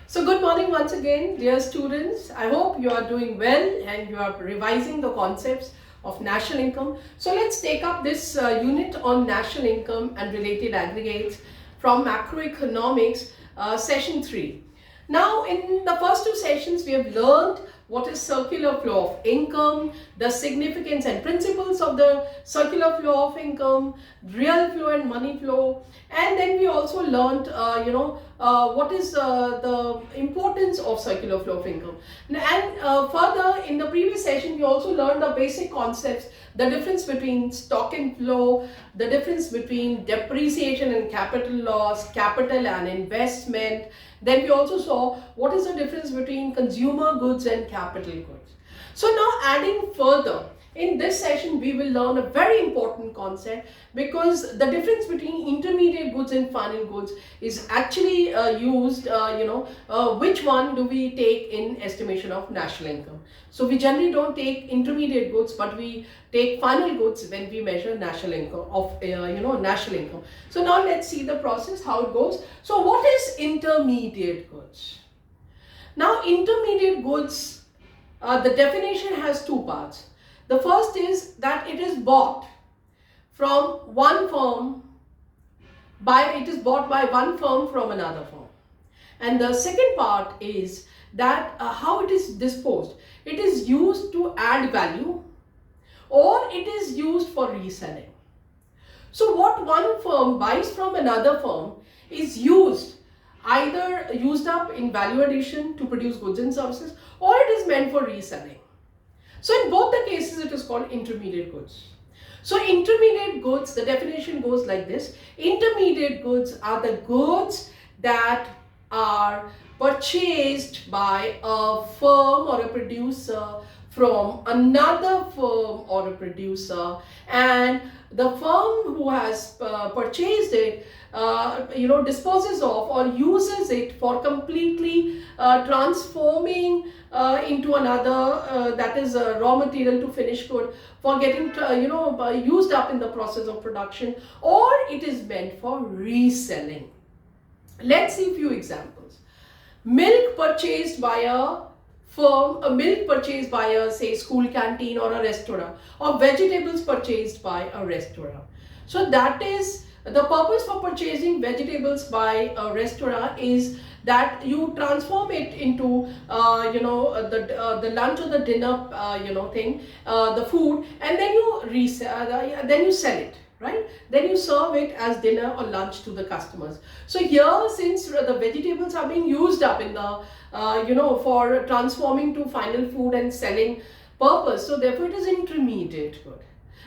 So good morning once again, dear students. I hope you are doing well and you are revising the concepts of national income. So let's take up this unit on national income and related aggregates from macroeconomics, session 3. Now, in the first two sessions, we have learned what is circular flow of income, the significance and principles of the circular flow of income, real flow and money flow, and then we also learned, what is the importance of circular flow of income. And further, in the previous session, we also learned the basic concepts, the difference between stock and flow, the difference between depreciation and capital loss, capital and investment. Then we also saw what is the difference between consumer goods and capital goods. So now adding further, in this session we will learn a very important concept, because the difference between intermediate goods and final goods is actually used, which one do we take in estimation of national income. So we generally don't take intermediate goods, but we take final goods when we measure national income national income. So now let's see the process, how it goes. So what is intermediate goods? Now intermediate goods, the definition has two parts. The first is that it is bought from one firm it is bought by one firm from another firm. And the second part is that how it is disposed. It is used to add value, or it is used for reselling. So what one firm buys from another firm is either used up in value addition to produce goods and services, or it is meant for reselling. So in both the cases, it is called intermediate goods. So intermediate goods, the definition goes like this. Intermediate goods are the goods that are purchased by a firm or a producer from another firm or a producer, and the firm who has purchased it disposes of or uses it for completely transforming into another, that is raw material to finished good, for getting used up in the process of production, or it is meant for reselling. Let's see a few examples. Milk purchased by a firm, milk purchased by a, say, school canteen or a restaurant, or vegetables purchased by a restaurant. So that is the purpose for purchasing vegetables by a restaurant, is that you transform it into the lunch or the dinner the food, and then you sell it, right? Then you serve it as dinner or lunch to the customers. So here, since the vegetables are being used up in the for transforming to final food and selling purpose, so therefore it is intermediate good.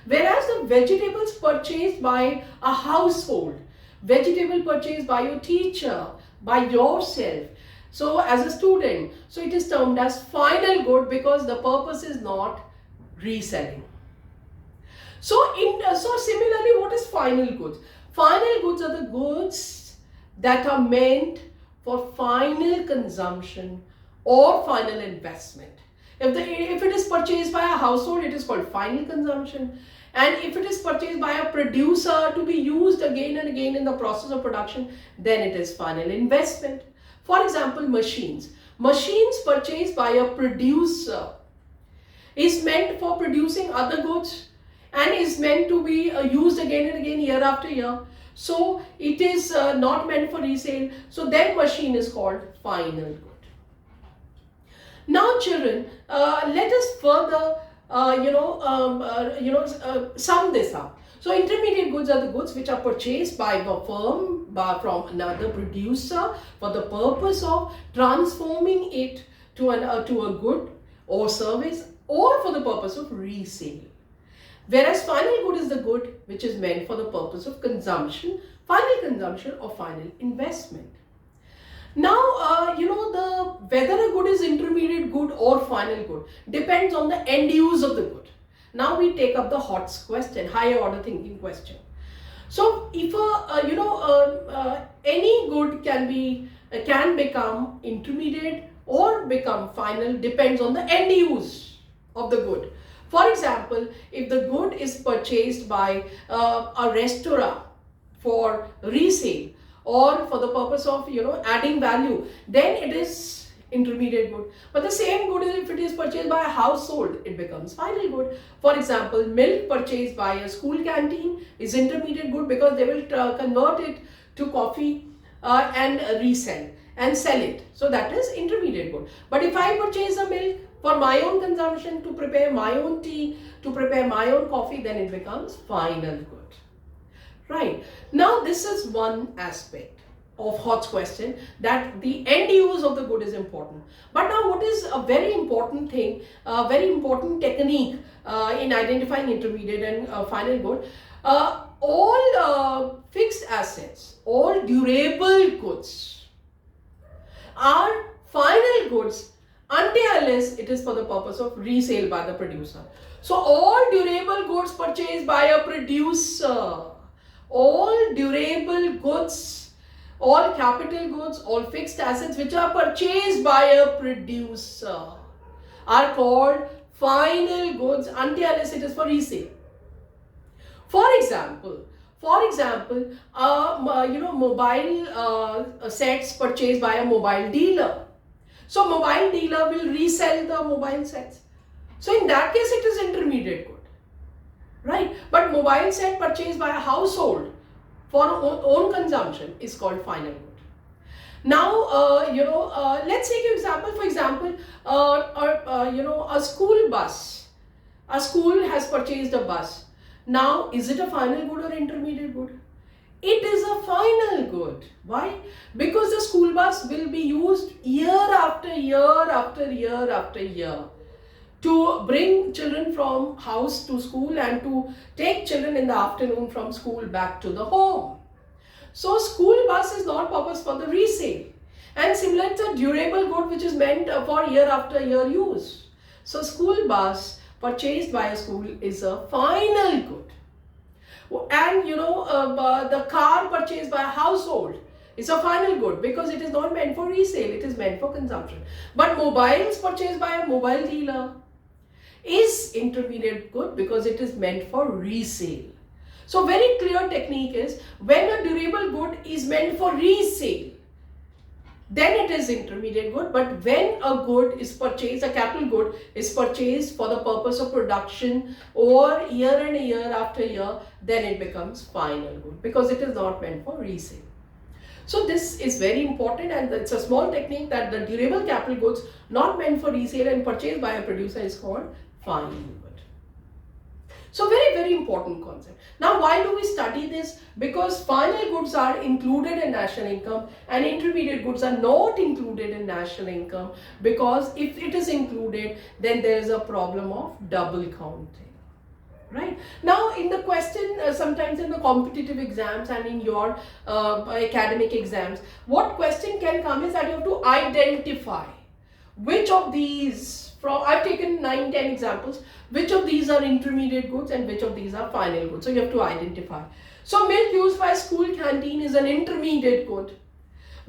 Whereas the vegetables purchased by a household, vegetable purchased by your teacher, by yourself, so as a student, so it is termed as final good, because the purpose is not reselling. So similarly, what is final goods? Final goods are the goods that are meant for final consumption or final investment. If it is purchased by a household, it is called final consumption. And if it is purchased by a producer to be used again and again in the process of production, then it is final investment. For example, machines. Machines purchased by a producer is meant for producing other goods and is meant to be used again and again, year after year. So it is not meant for resale. So that machine is called final good. Now children, let us further sum this up. So intermediate goods are the goods which are purchased by a firm from another producer for the purpose of transforming it to a good or service, or for the purpose of resale. Whereas final good is the good which is meant for the purpose of consumption, final consumption or final investment. Now, whether a good is intermediate good or final good depends on the end use of the good. Now we take up the HOTS question, higher order thinking question. So if any good can become intermediate or become final, depends on the end use of the good. For example, if the good is purchased by a restaurant for resale, or for the purpose of adding value, then it is intermediate good. But the same good, if it is purchased by a household, it becomes final good. For example, milk purchased by a school canteen is intermediate good because they will convert it to coffee and resell and sell it. So that is intermediate good. But if I purchase a milk for my own consumption, to prepare my own tea, to prepare my own coffee, then it becomes final good. Right. Now this is one aspect of Hodge's question, that the end use of the good is important. But now what is a very important thing, a very important technique in identifying intermediate and final good? All fixed assets, all durable goods are final goods unless it is for the purpose of resale by the producer. So all durable goods purchased by a producer, all durable goods, all capital goods, all fixed assets which are purchased by a producer are called final goods unless it is for resale. For example, mobile sets purchased by a mobile dealer. So mobile dealer will resell the mobile sets. So in that case, it is intermediate good, right? But mobile set purchased by a household for own consumption is called final good. Now, let's take an example. For example, a school bus. A school has purchased a bus. Now, is it a final good or intermediate good? It is a final good. Why? Because the school bus will be used year after year after year after year to bring children from house to school and to take children in the afternoon from school back to the home. So school bus is not purpose for the resale. And similar, it's a durable good which is meant for year after year use. So school bus purchased by a school is a final good. And the car purchased by a household is a final good because it is not meant for resale, it is meant for consumption. But mobiles purchased by a mobile dealer is intermediate good because it is meant for resale. So very clear technique is, when a durable good is meant for resale, then it is intermediate good. But when a good is purchased, a capital good is purchased for the purpose of production or year and year after year, then it becomes final good because it is not meant for resale. So this is very important, and it's a small technique that the durable capital goods not meant for resale and purchased by a producer is called final good. So very important concept. Now why do we study this? Because final goods are included in national income and intermediate goods are not included in national income, because if it is included, then there is a problem of double counting. Right? Now in the question, sometimes in the competitive exams and in your academic exams, what question can come is that you have to identify which of these, I've taken 9-10 examples, which of these are intermediate goods and which of these are final goods. So you have to identify. So milk used by school canteen is an intermediate good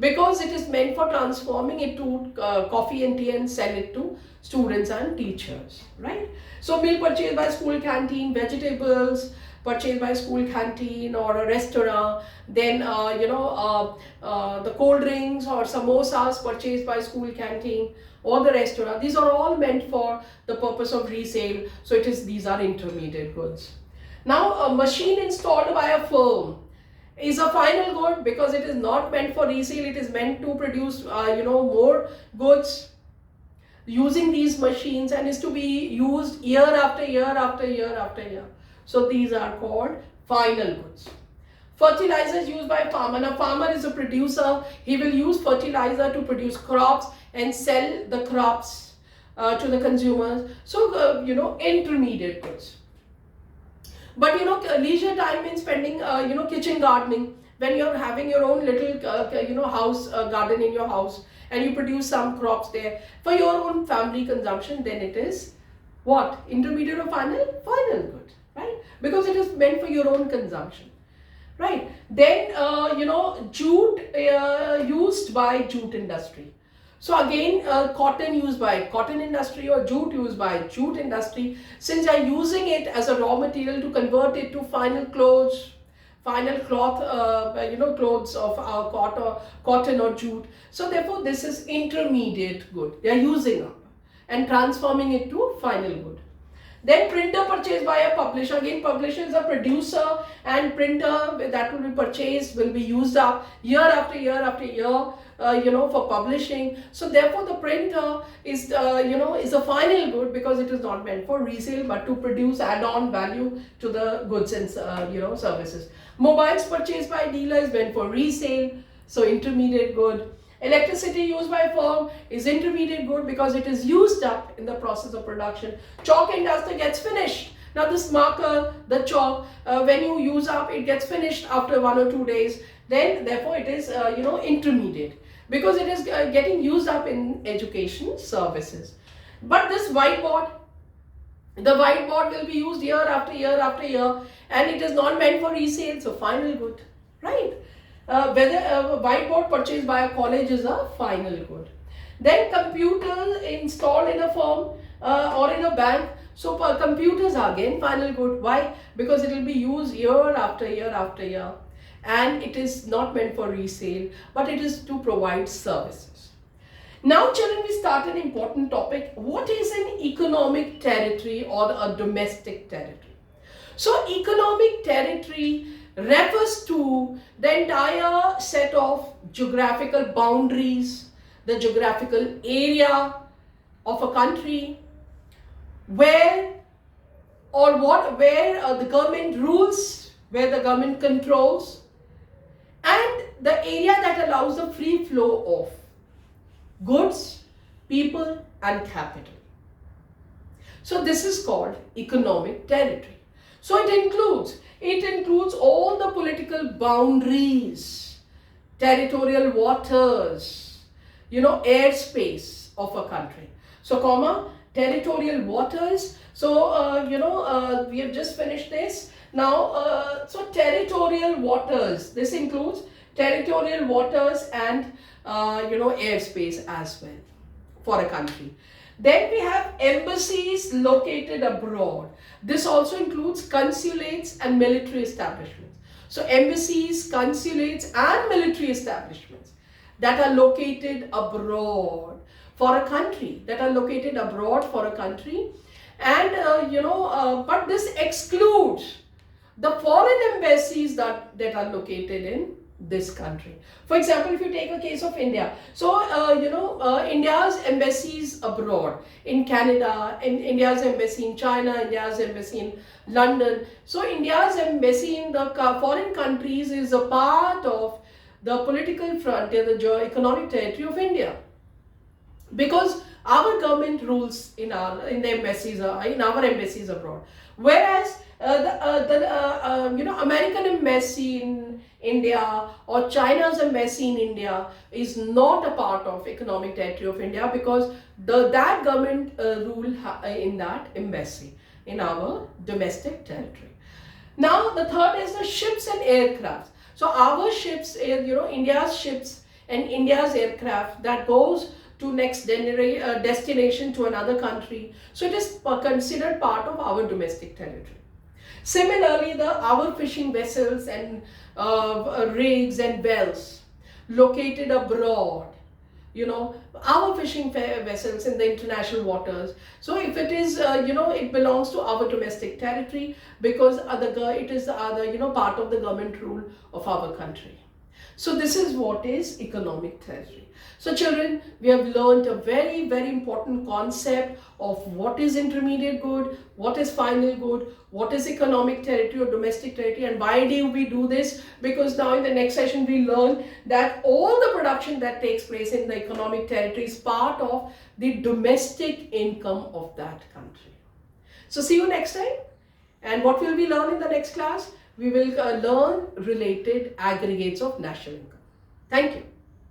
because it is meant for transforming it to coffee and tea and sell it to students and teachers, right? So milk purchased by school canteen, vegetables purchased by school canteen or a restaurant, then the cold drinks or samosas purchased by school canteen or the restaurant, these are all meant for the purpose of resale. So these are intermediate goods. Now a machine installed by a firm is a final good because it is not meant for resale, it is meant to produce more goods using these machines and is to be used year after year after year after year. So these are called final goods. Fertilizers used by a farmer. Now farmer is a producer, he will use fertilizer to produce crops and sell the crops to the consumers. So intermediate goods. But leisure time in spending kitchen gardening, when you're having your own little house garden in your house and you produce some crops there for your own family consumption, then it is what? Intermediate or final? Final good, right? Because it is meant for your own consumption, right? Then jute used by jute industry. So again, cotton used by cotton industry or jute used by jute industry, since they are using it as a raw material to convert it to final clothes, final cloth, clothes of our cotton or jute. So therefore this is intermediate good. They are using up and transforming it to final good. Then printer purchased by a publisher. Again, publisher is a producer, and printer that will be purchased will be used up year after year after year, for publishing. So therefore the printer is a final good, because it is not meant for resale but to produce add-on value to the goods and services. Mobiles purchased by dealer is meant for resale, so intermediate good. Electricity used by firm is intermediate good because it is used up in the process of production. Chalk industry gets finished. Now this marker, the chalk, when you use up, it gets finished after 1 or 2 days. Then therefore it is intermediate, because it is getting used up in education services. But this whiteboard, the whiteboard will be used year after year after year, and it is not meant for resale, so final good, right? Whether a whiteboard purchased by a college is a final good. Then computer installed in a firm or in a bank. So computers are again final good. Why? Because it will be used year after year after year, and it is not meant for resale, but it is to provide services. Now children, we start an important topic. What is an economic territory or a domestic territory? So economic territory refers to the entire set of geographical boundaries, the geographical area of a country where the government rules, where the government controls, and the area that allows the free flow of goods, people and capital. So this is called economic territory. So it includes all the political boundaries, territorial waters, airspace of a country. So territorial waters. So we have just finished this. Now so territorial waters, this includes territorial waters and airspace as well for a country. Then we have embassies located abroad. This also includes consulates and military establishments. So embassies, consulates and military establishments that are located abroad for a country, and but this excludes the foreign embassies that are located in this country. For example, if you take a case of India, so India's embassies abroad in Canada, India's embassy in China, India's embassy in London. So India's embassy in the foreign countries is a part of the political frontier, the economic territory of India, because our government rules in our embassies abroad, whereas the American embassy in India or China's embassy in India is not a part of economic territory of India, because that government rule in that embassy in our domestic territory. Now the third is the ships and aircraft. So our ships, India's ships and India's aircraft that goes to next destination to another country. So it is considered part of our domestic territory. Similarly, our fishing vessels and rigs and bells located abroad, our fishing vessels in the international waters. So if it is, it belongs to our domestic territory, because it is part of the government rule of our country. So this is what is economic territory. So children, we have learned a very, very important concept of what is intermediate good, what is final good, what is economic territory or domestic territory, and why do we do this? Because now in the next session we learn that all the production that takes place in the economic territory is part of the domestic income of that country. So see you next time. And what will we learn in the next class? We will learn related aggregates of national income. Thank you.